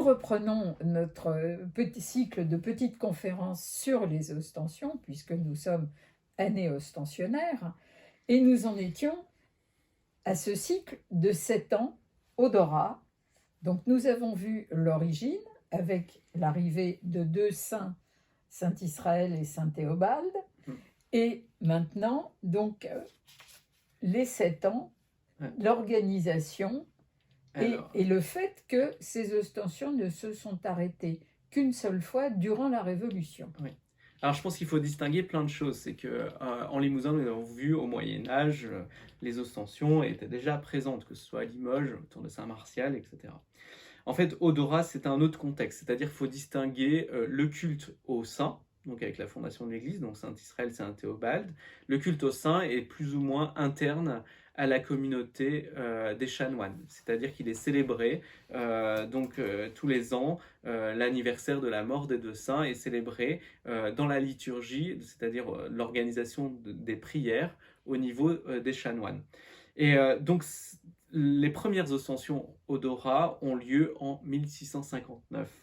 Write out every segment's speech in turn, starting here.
reprenons notre petit cycle de petites conférences sur les ostensions, puisque nous sommes année ostensionnaire, et nous en étions à ce cycle de 7 ans, odorat. Donc nous avons vu l'origine avec l'arrivée de deux saints, Saint Israël et Saint Théobald, et maintenant, donc, les 7 ans, l'organisation et le fait que ces ostensions ne se sont arrêtées qu'une seule fois durant la Révolution. Oui. Alors je pense qu'il faut distinguer plein de choses. C'est qu'en Limousin, nous avons vu au Moyen-Âge, les ostensions étaient déjà présentes, que ce soit à Limoges, autour de Saint-Martial, etc. En fait, odorat, c'est un autre contexte. C'est-à-dire qu'il faut distinguer le culte aux saints, donc avec la fondation de l'Église, donc Saint Israël, Saint Théobald. Le culte aux saints est plus ou moins interne à la communauté des chanoines, c'est-à-dire qu'il est célébré tous les ans, l'anniversaire de la mort des deux saints est célébré dans la liturgie, c'est-à-dire l'organisation des prières au niveau des chanoines. Et donc les premières ostensions odorat ont lieu en 1659.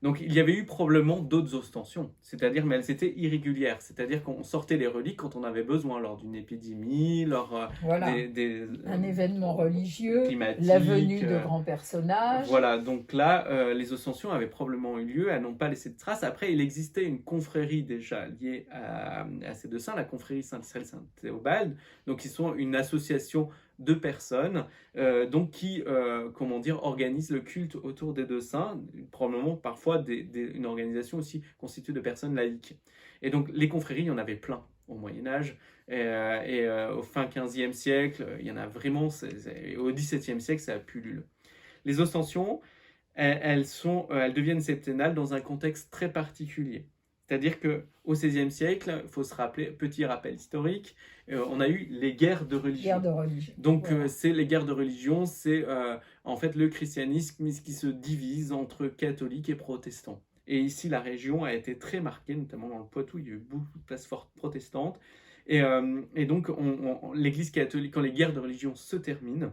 Donc il y avait eu probablement d'autres ostensions, c'est-à-dire, mais elles étaient irrégulières, c'est-à-dire qu'on sortait les reliques quand on avait besoin, lors d'une épidémie, lors un événement religieux, la venue de grands personnages. Voilà, donc là, les ostensions avaient probablement eu lieu, elles n'ont pas laissé de traces. Après, il existait une confrérie déjà liée à ces deux saints, la confrérie Saint-Israël, Saint-Théobald, donc ils sont une association de personnes qui organisent le culte autour des deux saints, probablement parfois une organisation aussi constituée de personnes laïques. Et donc les confréries, il y en avait plein au Moyen-Âge, au fin 15e siècle, il y en a vraiment, au 17e siècle, ça a pullule. Les ostensions, elles deviennent septennales dans un contexte très particulier. C'est-à-dire qu'au XVIe siècle, il faut se rappeler, petit rappel historique, on a eu les guerres de religion. Donc, voilà. Les guerres de religion, c'est en fait le christianisme qui se divise entre catholiques et protestants. Et ici, la région a été très marquée, notamment dans le Poitou, il y a eu beaucoup de places fortes protestantes. Et donc, l'Église catholique, quand les guerres de religion se terminent,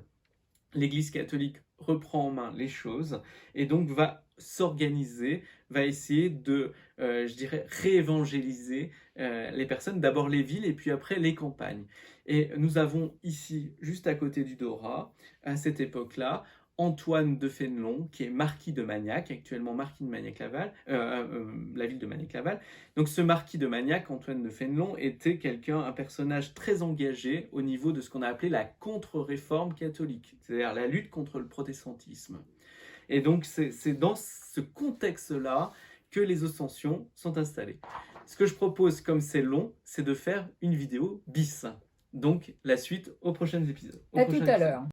l'Église catholique reprend en main les choses et donc va s'organiser, va essayer de, réévangéliser les personnes, d'abord les villes et puis après les campagnes. Et nous avons ici, juste à côté du Dorat, à cette époque-là, Antoine de Fénelon, qui est marquis de Magnac, actuellement marquis de Magnac-Laval, la ville de Magnac-Laval. Donc ce marquis de Magnac, Antoine de Fénelon, était un personnage très engagé au niveau de ce qu'on a appelé la contre-réforme catholique, c'est-à-dire la lutte contre le protestantisme. Et donc c'est dans ce contexte-là que les ostensions sont installées. Ce que je propose, comme c'est long, c'est de faire une vidéo bis. Donc la suite aux prochains épisodes. À tout à l'heure.